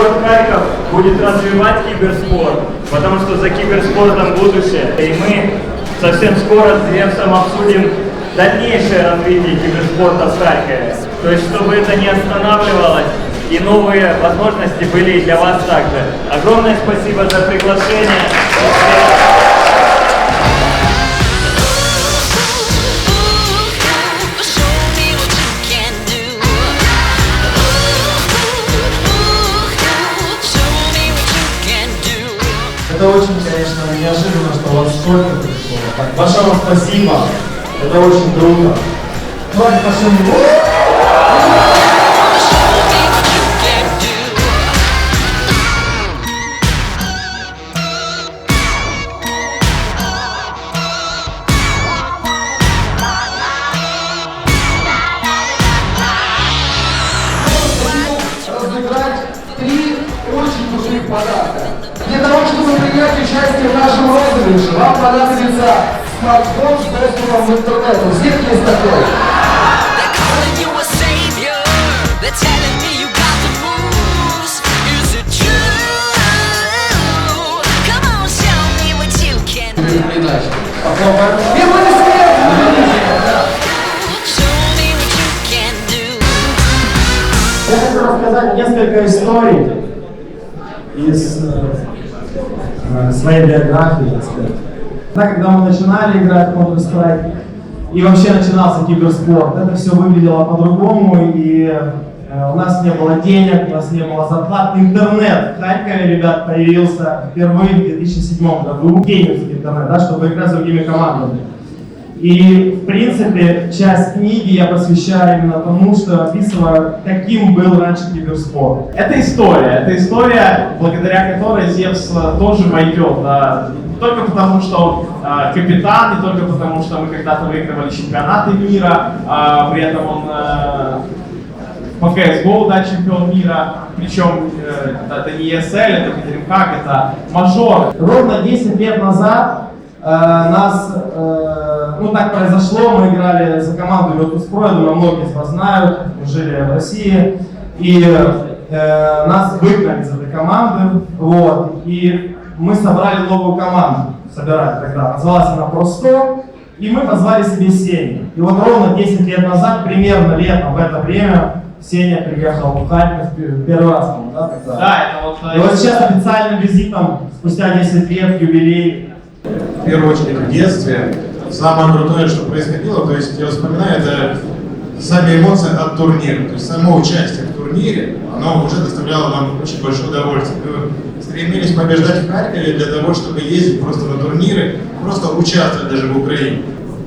Город Харьков будет развивать киберспорт, потому что за киберспортом будущее. И мы совсем скоро с Зевсом обсудим дальнейшее развитие киберспорта в Харькове. То есть, чтобы это не останавливалось и новые возможности были и для вас также. Огромное спасибо за приглашение. Это очень, конечно, неожиданно, что у вас столько пришло. Так, большое вам спасибо. Это очень круто. Давайте пошли. Разыграть 3 очень крутых подарка. Для того, чтобы принять участие в нашем розыгрыше, вам понадобится смартфон с доступом в интернет. У всех есть такой. Я хочу рассказать несколько историй из своей биографии, так сказать. Когда мы начинали играть в Counter-Strike и вообще начинался киберспорт, это все выглядело по-другому, и у нас не было денег, у нас не было зарплат. Интернет в Харькове, ребят, появился впервые в 2007 году. Геймерский интернет, да, чтобы играть с другими командами. И, в принципе, часть книги я посвящаю именно тому, что описываю, каким был раньше киберспорт. Это история, благодаря которой Зевс тоже войдет. Да, не только потому, что он капитан, не только потому, что мы когда-то выигрывали чемпионаты мира, при этом он по CSGO, да, чемпион мира, причем это не ESL, это не DreamHack, это мажор. Ровно 10 лет назад так произошло, мы играли за команду Virtus.pro, я думаю, многие из вас знают, мы жили в России, и нас выгнали из этой команды, вот, и мы собрали новую команду, называлась она Pro100, и мы позвали себе Сеню. И вот ровно 10 лет назад, примерно летом в это время, Сеня приехал в Харьков первый раз, да, тогда? Да, это вот... И вот сейчас официальным визитом, спустя 10 лет, юбилей. В первую очередь в детстве самое крутое, что происходило, то есть я вспоминаю, это сами эмоции от турнира, то есть само участие в турнире, оно уже доставляло нам очень большое удовольствие. Мы стремились побеждать в Харькове для того, чтобы ездить просто на турниры, просто участвовать даже в Украине.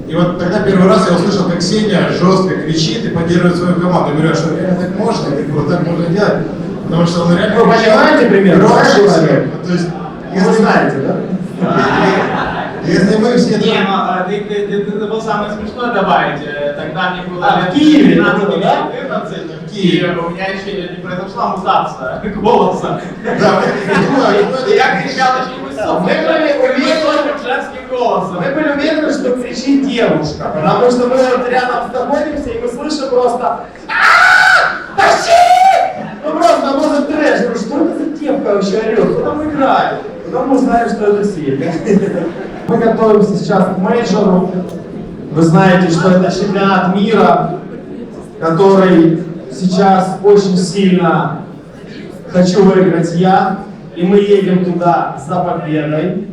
И вот тогда первый раз я услышал, как Сеня жестко кричит и поддерживает свою команду. Я говорю, что реально так можно, вот так можно делать, потому что он реально... Вы понимаете примерно? То есть, вы знаете, да? Если мы все... Не, но ты был самое смешное добавить. Тогда мне было в Киеве, 13 или да? 14, и у меня еще не произошла мутация голоса. Да, Я кричал очень высоко. Мы были женским голосом. Мы были уверены, что кричит девушка, потому что мы вот рядом находимся и мы слышим просто «Тащи!» Ну просто мозг трэш, ну что это за девка вообще орёт, кто там играет? Потом мы знаем, что это Сеня. Мы готовимся сейчас к мейджору. Вы знаете, что это чемпионат мира, который сейчас очень сильно хочу выиграть я. И мы едем туда за победой.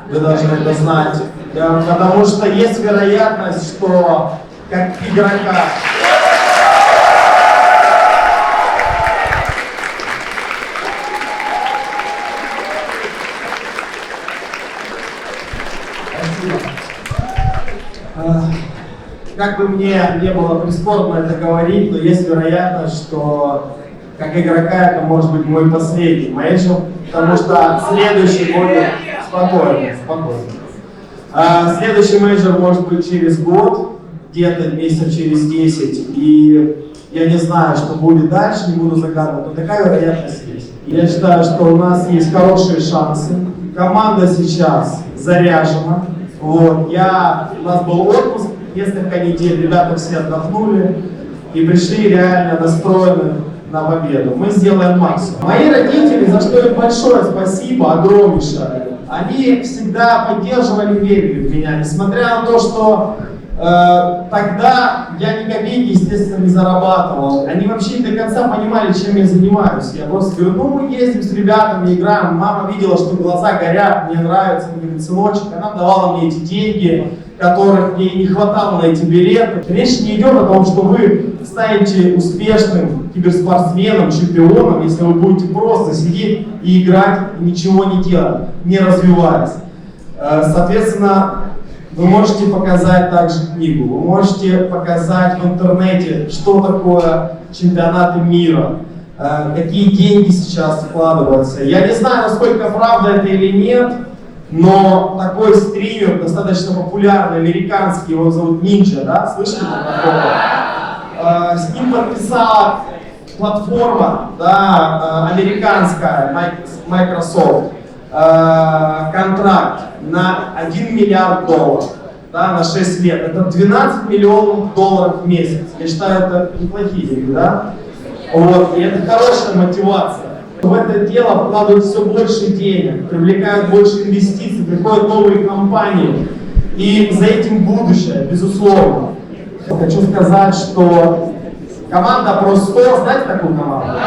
Вы должны это знать. Потому что есть вероятность, что как игрока... Как бы мне не было прискорбно это говорить, но есть вероятность, что как игрока это может быть мой последний мейджор, потому что следующий будет... Спокойно. Следующий мейджор может быть через год, где-то месяцев через 10, и я не знаю, что будет дальше, не буду загадывать, но такая вероятность есть. Я считаю, что у нас есть хорошие шансы, команда сейчас заряжена, вот. У нас был отпуск, несколько недель, ребята все отдохнули и пришли реально настроены на победу. Мы сделаем максимум. Мои родители, за что им большое спасибо, огромнейшее, они всегда поддерживали, верили в меня, несмотря на то, что тогда я ни копейки, естественно, не зарабатывал. Они вообще не до конца понимали, чем я занимаюсь. Я просто говорю, ну мы ездим с ребятами, играем. Мама видела, что глаза горят, мне нравится. Она говорит, сыночек, она давала мне эти деньги, которых мне не хватало на эти билеты. Речь не идет о том, что вы станете успешным киберспортсменом, чемпионом, если вы будете просто сидеть и играть, и ничего не делать, не развиваясь. Соответственно, вы можете показать также книгу, вы можете показать в интернете, что такое чемпионаты мира, какие деньги сейчас вкладываются. Я не знаю, насколько правда это или нет, но такой стример, достаточно популярный, американский, его зовут Ninja, да? Слышали про такого? С ним подписала платформа, да, американская, Microsoft, контракт на $1 миллиард, да, на 6 лет. Это 12 миллионов долларов в месяц. Я считаю, это неплохие деньги, да? Вот. И это хорошая мотивация. В это дело вкладывают все больше денег, привлекают больше инвестиций, приходят новые компании. И за этим будущее, безусловно. Хочу сказать, что команда Pro100, знаете такую команду?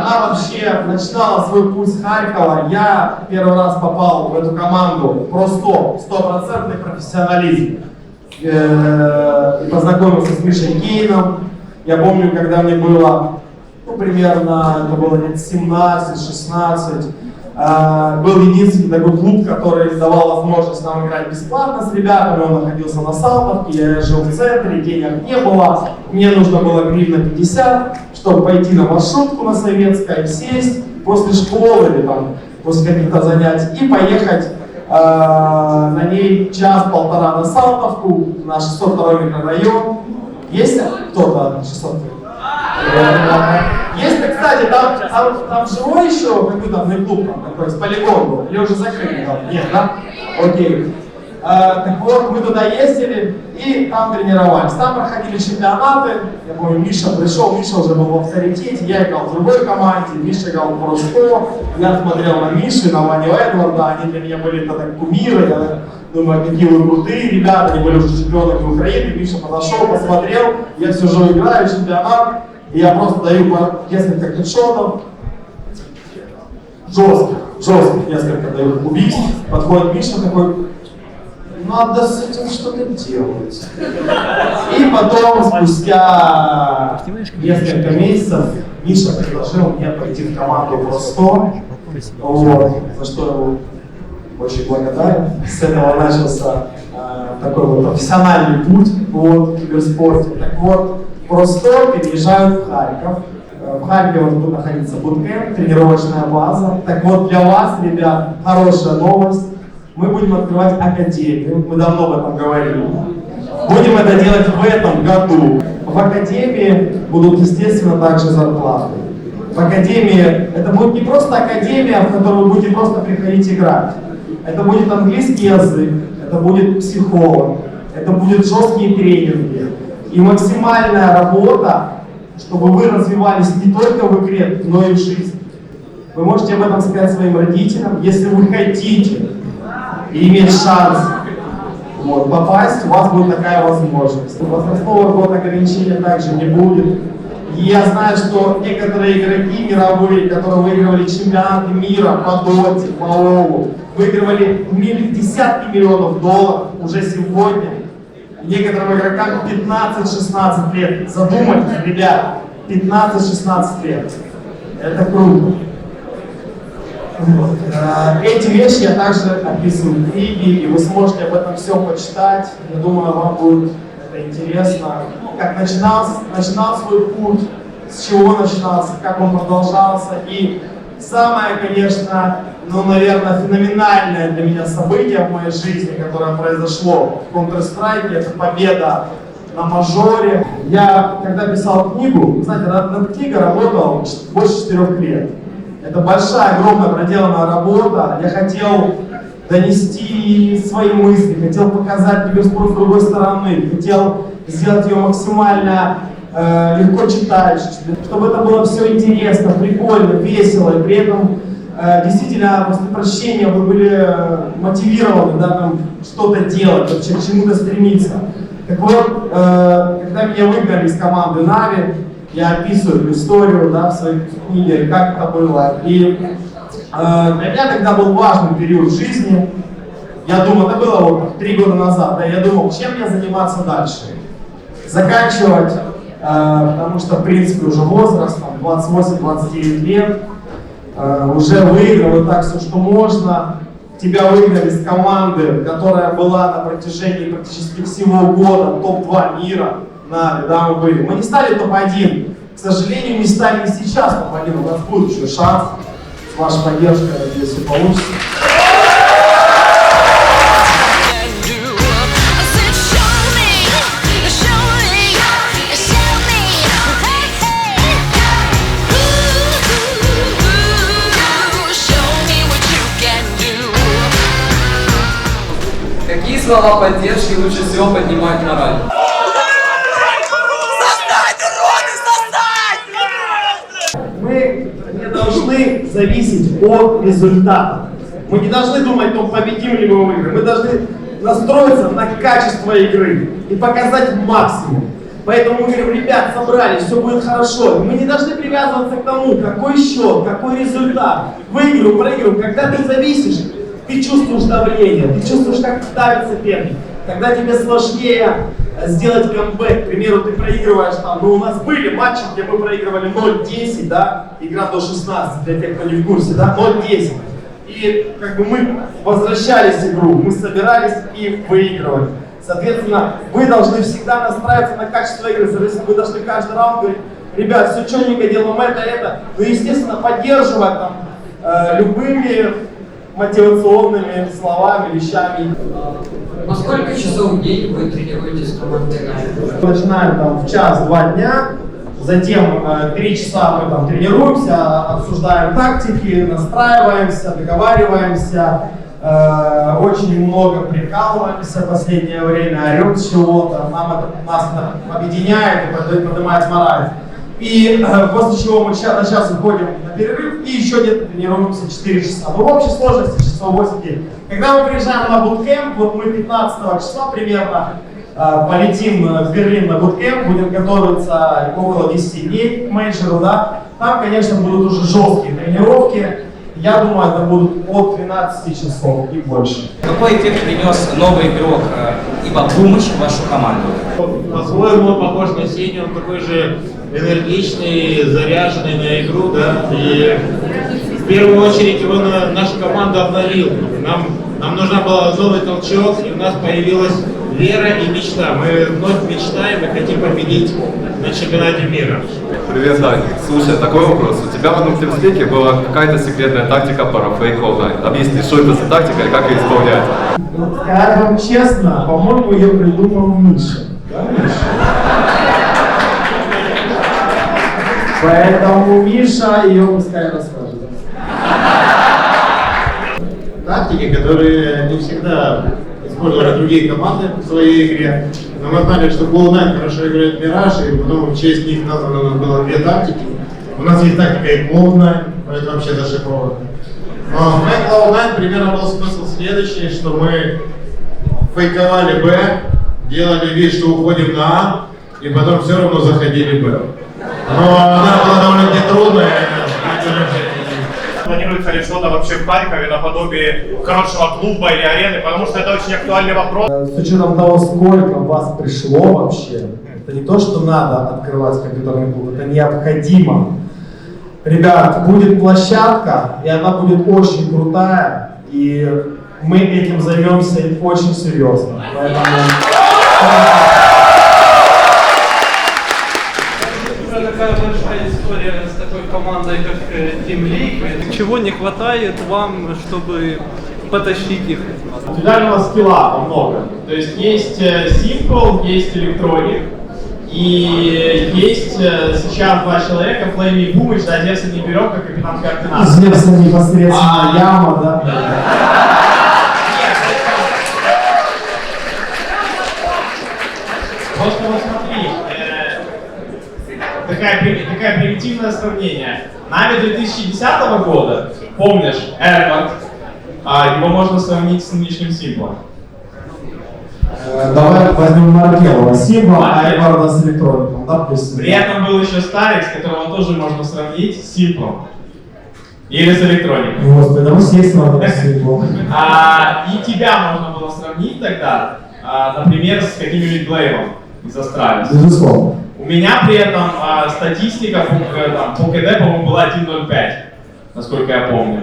Она вообще начинала свой путь с Харькова. Я первый раз попал в эту команду Pro100, стопроцентный профессионализм. И познакомился с Мишей Кейном. Я помню, когда мне было, ну, примерно, это было лет 17-16, был единственный такой клуб, который давал возможность нам играть бесплатно с ребятами. Он находился на Салтовке, я жил в центре, денег не было. Мне нужно было гривна 50, чтобы пойти на маршрутку на Советское, сесть после школы или там, после каких-то занятий и поехать на ней час-полтора на Салтовку, на 602 микрорайон. Есть кто-то 602? Есть, кстати, там живой еще какой-то клуб там такой, с полигон был, или уже закрыли там? Нет, да? Окей. Так вот, мы туда ездили и там тренировались. Там проходили чемпионаты. Я помню, Миша пришел, Миша уже был в авторитете, я играл в другой команде, Миша играл в Pro100. Я смотрел на Мишу, на Ваню Эдварда, они для меня были тогда кумиры. Я думаю, какие вы крутые ребята, они были уже чемпионами Украины. Миша подошел, посмотрел, я сижу, играю, чемпионат. И я просто даю несколько хедшотов, жестких несколько даю убийств. Подходит Миша такой, надо с этим что-то делать. И потом, спустя несколько месяцев, Миша предложил мне пойти в команду Pro100, вот, за что я ему очень благодарен. С этого начался такой вот профессиональный путь вот, в киберспорте. Так вот, Pro100 переезжают в Харьков. В Харькове у нас будет находиться буткэмп, тренировочная база. Так вот, для вас, ребят, хорошая новость. Мы будем открывать академию. Мы давно об этом говорили. Будем это делать в этом году. В академии будут, естественно, также зарплаты. В академии это будет не просто академия, в которую вы будете просто приходить играть. Это будет английский язык, это будет психолог, это будут жесткие тренинги. И максимальная работа, чтобы вы развивались не только в игре, но и в жизни. Вы можете об этом сказать своим родителям, если вы хотите и иметь шанс вот, попасть, у вас будет такая возможность. Возрастного года ограничения также не будет. И я знаю, что некоторые игроки мировые, которые выигрывали чемпионаты мира по доте, по ОУ, выигрывали десятки миллионов долларов уже сегодня. Некоторым игрокам 15-16 лет. Задумайтесь, ребят, 15-16 лет. Это круто. Эти вещи я также описываю в книге, и вы сможете об этом все почитать. Я думаю, вам будет это интересно. Как начинал свой путь, с чего начинался, как он продолжался. И самое, конечно, наверное, феноменальное для меня событие в моей жизни, которое произошло в Counter-Strike, это победа на мажоре. Я, когда писал книгу, знаете, над книгой работал больше 4 лет. Это большая, огромная проделанная работа. Я хотел донести свои мысли, хотел показать киберспорт с другой стороны, хотел сделать ее максимально легко читаешь, чтобы это было все интересно, прикольно, весело, и при этом действительно после прочтения вы были мотивированы, да, там, что-то делать, вообще к чему-то стремиться. Так вот, когда меня выгнали из команды Нави, я описываю эту историю, да, в своей книге, как это было. И для меня тогда был важный период в жизни. Я думал, это было вот 3 года назад, да, я думал, чем мне заниматься дальше. Заканчивать, потому что, в принципе, уже возраст, 28-29 лет, уже выиграл и так все, что можно. Тебя выгнали с команды, которая была на протяжении практически всего года топ-2 мира. Да, мы были. Мы не стали топ-1. К сожалению, не стали и сейчас топ-1. У нас будет еще шанс. С вашей поддержкой, надеюсь, все получится. Какие слова поддержки лучше всего поднимают мораль? Мы не должны зависеть от результата. Мы не должны думать, кто победим ли мы выиграем. Мы должны настроиться на качество игры и показать максимум. Поэтому мы говорим, ребят, собрались, все будет хорошо. Мы не должны привязываться к тому, какой счет, какой результат. Выиграем, проиграем. Когда ты зависишь, ты чувствуешь давление, ты чувствуешь, как давит соперник. Тогда тебе сложнее сделать камбэк. К примеру, ты проигрываешь там, ну у нас были матчи, где мы проигрывали 0-10, да, игра до 16, для тех, кто не в курсе, да, 0-10. И как бы мы возвращались в игру, мы собирались и выигрывали. Соответственно, вы должны всегда настраиваться на качество игры. Соответственно, вы должны каждый раунд говорить, ребят, все четенько, делаем это. Ну, естественно, поддерживать там любыми мотивационными словами, вещами. Во сколько часов в день вы тренируетесь с командой Нави? Начинаем там в 1-2 дня, затем 3 часа мы там тренируемся, обсуждаем тактики, настраиваемся, договариваемся, очень много прикалываемся в последнее время, орем с чего-то, нас это объединяет и поднимает мораль. И после чего мы на час уходим на перерыв и еще где-то тренируемся 4 часа. Но в общей сложности часов 8 дней. Когда мы приезжаем на буткемп, вот мы 15 числа примерно полетим в Берлин на буткемп, будем готовиться около 10 дней к мейджору, да. Там, конечно, будут уже жесткие тренировки. Я думаю, это будут от 12 часов и больше. Какой эффект принес новый игрок Ибо Бумыч в вашу команду? По-своему он похож на Сеню, он такой же энергичный, заряженный на игру, да, и в первую очередь его наша команда обновил. Нам нужна была новый толчок, и у нас появилась вера и мечта. Мы вновь мечтаем и хотим победить на чемпионате мира. Привет, Даник. Слушай, такой вопрос. У тебя в одном тимспеке была какая-то секретная тактика пара фейк онлайн. Объясни, что это за тактика и как ее исполнять? Скажу вам честно, по-моему, ее придумал Миша. Да, Миша? Поэтому Миша ее пускай расскажет. Тактики, которые не всегда использовали другие команды в своей игре. Но мы знали, что Cloud9 хорошо играет Мираж, и потом в честь них названо было 2 тактики. У нас есть тактика и Cloud9, это вообще зашифровано. Но в Cloud9 примерно был смысл следующий, что мы фейковали Б, делали вид, что уходим на А, и потом все равно заходили Б. Но она была довольно трудная. Планируется ли что-то вообще в Харькове наподобие хорошего клуба или арены, потому что это очень актуальный вопрос. С учетом того, сколько вас пришло вообще, это не то, что надо открывать компьютерный клуб, это необходимо. Ребят, будет площадка, и она будет очень крутая, и мы этим займемся очень серьезно. Поэтому... Такая большая история с такой командой, как Team League. Чего не хватает вам, чтобы потащить их? Индивидуального скилла много. То есть Simple, есть Electronic. И есть сейчас 2 человека, Flame и Бумыч, да, Зевса не берем, как капитан координации. Зевса непосредственно яма, да? Просто вот смотри, такое примитивное сравнение. Нави 2010 года, помнишь, Эдвард, его можно сравнить с нынешним Симплом. Давай возьмем Маркелова Симпла, а Эдварда с электроником, допустим. При этом был еще Старикс, которого тоже можно сравнить с Симплом. Или с электроникой. Господи, да естественно, с Симплом. И тебя можно было сравнить тогда, например, с каким-нибудь Блейвом из Австралии. Безусловно. У меня при этом статистика по КД, по-моему, была 1.05, насколько я помню.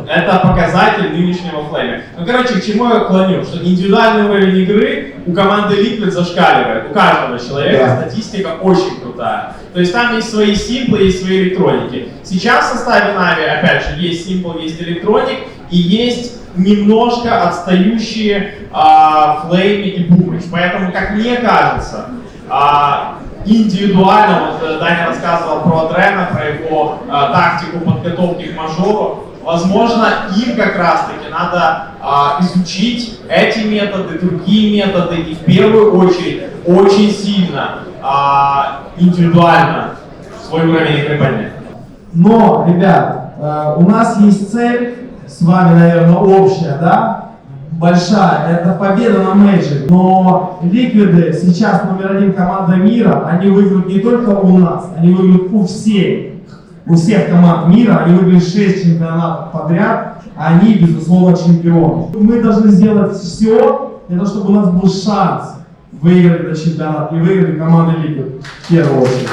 Это показатель нынешнего флейма. Ну, короче, к чему я клоню? Что индивидуальный уровень игры у команды Liquid зашкаливает. У каждого человека статистика очень крутая. То есть там есть свои симплы, есть свои электроники. Сейчас в составе Нави, опять же, есть симпл, есть электроник, и есть немножко отстающие Флейми и Бумыч. Поэтому, как мне кажется, индивидуально, вот Даня рассказывал про Дрена, про его тактику подготовки к мажору, возможно, им как раз-таки надо изучить эти методы, другие методы, и в первую очередь очень сильно индивидуально свой уровень игры поднять. Но, ребят, у нас есть цель, с вами, наверное, общая, да? Большая, это победа на мейджоре. Но Ликвиды сейчас номер 1 команда мира, они выиграют не только у нас, они выиграют у всех команд мира, они выиграли 6 чемпионатов подряд, они, безусловно, чемпионы. Мы должны сделать все для того, чтобы у нас был шанс выиграть этот чемпионат и выиграть команду Ликвид в первую очередь.